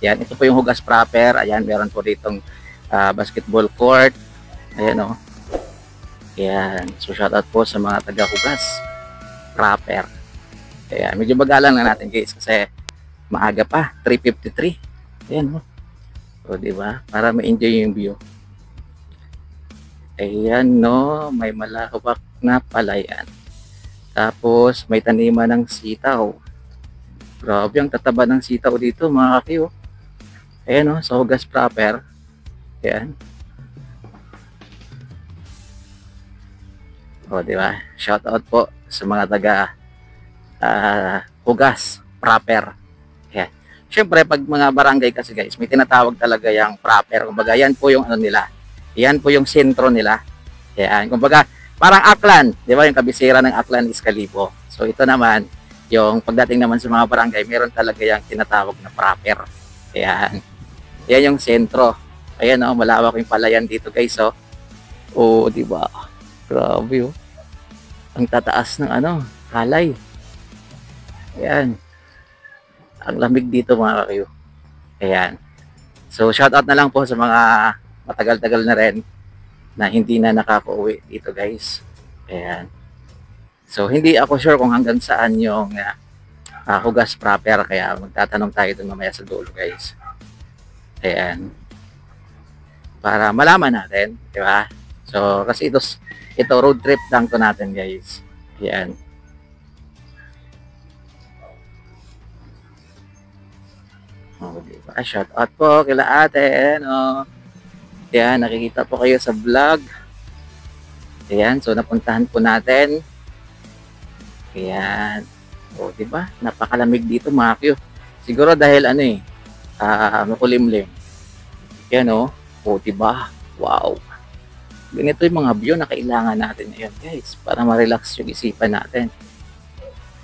Yan, ito po yung hugas proper. Ayan, meron po ditong basketball court. Ayan o. Ayan. So, shoutout po sa mga taga-hugas proper. Ayan, medyo bagalan na natin guys kasi maaga pa, 3:53. Ayan o. O, diba? Para ma-enjoy yung view. Ayan no, may malawak na palayan. Tapos, may taniman ng sitaw. Grabe, ang tataba ng sitaw dito mga kakiyo. Ayan o, sa hugas proper. Ayan. O, diba? Shout out po sa mga taga hugas proper. Ayan. Siyempre, pag mga barangay kasi guys, may tinatawag talaga yung proper. Kumbaga, yan po yung ano nila. Yan po yung sentro nila. Ayan. Kumbaga, parang Aklan. Di ba? Yung kabisera ng Aklan is Kalibo. So, ito naman, yung pagdating naman sa mga barangay, meron talaga yung tinatawag na proper. Ayan. Yan yung sentro. Ayan o, malawak yung palayan dito guys o. O, di ba? Grabe o. Ang tataas ng ano, halay. Ayan. Ang lamig dito mga kakiyo. Ayan. So, shoutout na lang po sa mga matagal-tagal na rin na hindi na nakaka-uwi dito guys. Ayan. So, hindi ako sure kung hanggang saan yung hugas proper. Kaya magtatanong tayo dun mamaya sa dulo guys. Ayan. Para malaman natin. Di ba? So, kasi ito road trip lang to natin guys. Ayan. Oh, diba? Shout out po kila ate. Ano? Ayan, nakikita po kayo sa vlog. Ayan, so napuntahan po natin. Ayan. O, diba? Napakalamig dito mga kyo. Siguro dahil ano eh, makulimlim. Ayan o. O, diba? Wow. Ganito yung mga view na kailangan natin ngayon guys. Para ma-relax yung isipan natin.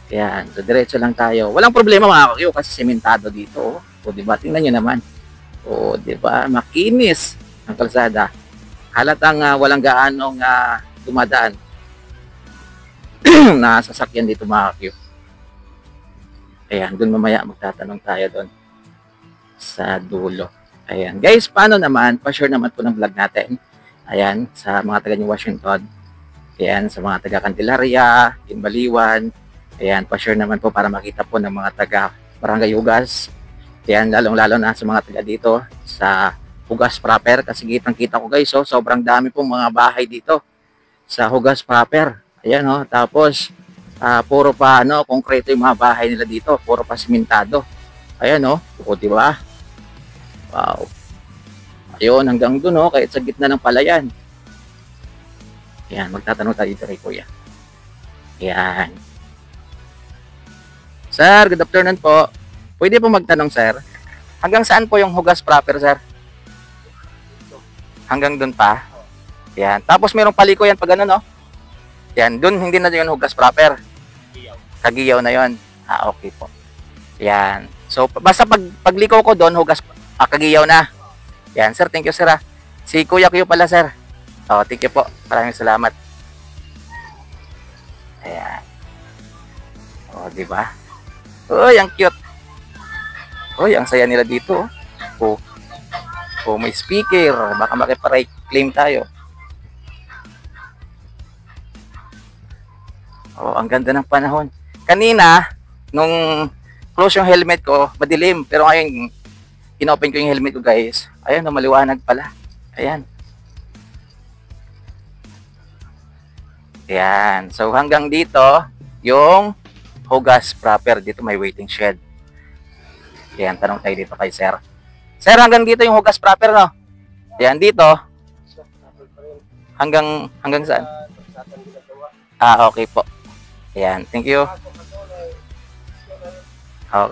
Ayan, so diretso lang tayo. Walang problema mga kakyo kasi sementado dito. O diba, tingnan nyo naman. O diba, makinis ang kalsada. Halatang walang gaanong dumadaan na sasakyan dito mga kakyo. Ayan, dun mamaya magtatanong tayo dun sa dulo. Ayan, guys, paano naman? Pa-share naman po ng vlog natin. Ayan, sa mga taga New Washington. Ayan, sa mga taga Candelaria, Kinbaliwan. Ayan, pa-share naman po para makita po ng mga taga Barangay Hugas. Ayan, lalong-lalo na sa mga taga dito sa Hugas proper. Kasi kitang-kita ko guys, oh, sobrang dami pong mga bahay dito sa Hugas proper. Ayan, oh, tapos puro pa ano, konkreto yung mga bahay nila dito, puro pa simentado. Ayan, oh, o, diba? Wow. Ayun, hanggang dun, oh, kahit sa gitna ng palayan. Ayan, magtatanong tayo dito kay Kuya. Ayan. Sir, good afternoon po. Pwede po magtanong, sir? Hanggang saan po yung Hugas proper, sir? Hanggang dun pa? Ayan. Tapos mayroong paliko yan pag ano, no? Ayan, dun hindi na yun Hugas proper. Kagiyaw na yun. Okay po. Ayan. So, basta pagliko ko doon, Hugas, Kagiyaw na. Yan, sir, thank you, sir. Si Kuya Q pala, sir. Oh, thank you po. Maraming salamat. Ayan. Oh, di ba? Uy, ang cute. Uy, ang saya nila dito. Oh, oh may speaker. Baka makipare-claim tayo. Oh, ang ganda ng panahon. Kanina, nung close yung helmet ko, madilim. Pero ngayon, inopen ko yung helmet ko guys. Ayan, maliwanag pala. Ayan. Ayan. So hanggang dito, yung Hugas proper. Dito may waiting shed. Ayan, tanong tayo dito kay sir. Sir, hanggang dito yung Hugas proper, no? Ayan, dito. Hanggang saan? Okay po. Ayan, thank you. Oh.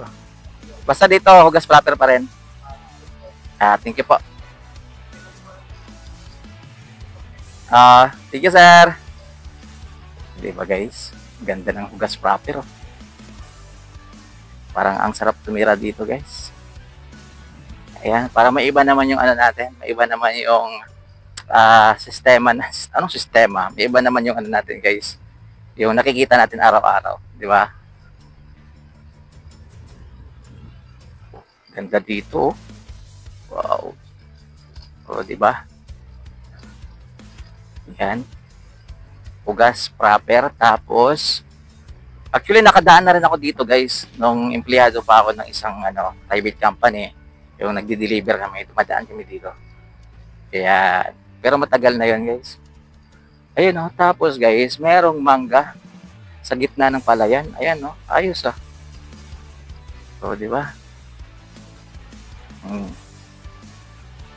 Basta dito, Hugas proper pa rin. Thank you po. Thank you, sir. Diba guys? Ganda ng Hugas proper. Oh. Parang ang sarap tumira dito guys. Ayan, para maiba naman yung ano natin. Maiba naman yung sistema. Anong sistema? Maiba naman yung ano natin guys. Yung nakikita natin araw-araw. Diba? Ganda dito. Wow. O, di ba? Yan. Hugas proper. Tapos, actually, nakadaan na rin ako dito, guys. Nung empleyado pa ako ng isang private company. Yung nagdi-deliver kami. Dumadaan kami dito. Kaya, pero matagal na yon guys. Ayun, oh. Tapos, guys, merong mangga sa gitna ng palayan. Ayan, no? Ayos, ah. So, di ba?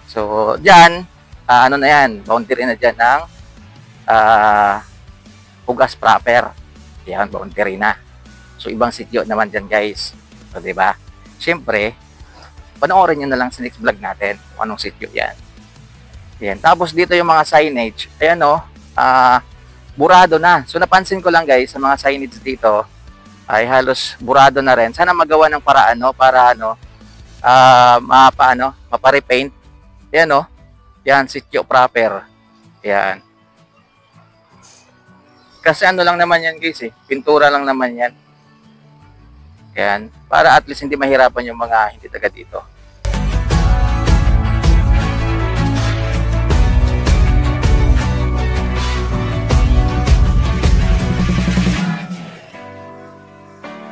So, dyan, ano na yan, boundary na dyan ng hugas proper. Yan, boundary na. So, ibang sityo naman dyan, guys. So, di ba? Siyempre, panoorin nyo na lang sa next vlog natin kung anong sityo yan. Yan. Tapos, dito yung mga signage. Ayan, no? Burado na. So, napansin ko lang, guys, sa mga signage dito, ay halos burado na rin. Sana magawa ng paraan, no? Para, mapa-repaint. Yan, no? Yan, sityo proper. Yan. Kasi ano lang naman yan, guys, eh. Pintura lang naman yan. Yan. Para at least hindi mahirapan yung mga hindi taga dito.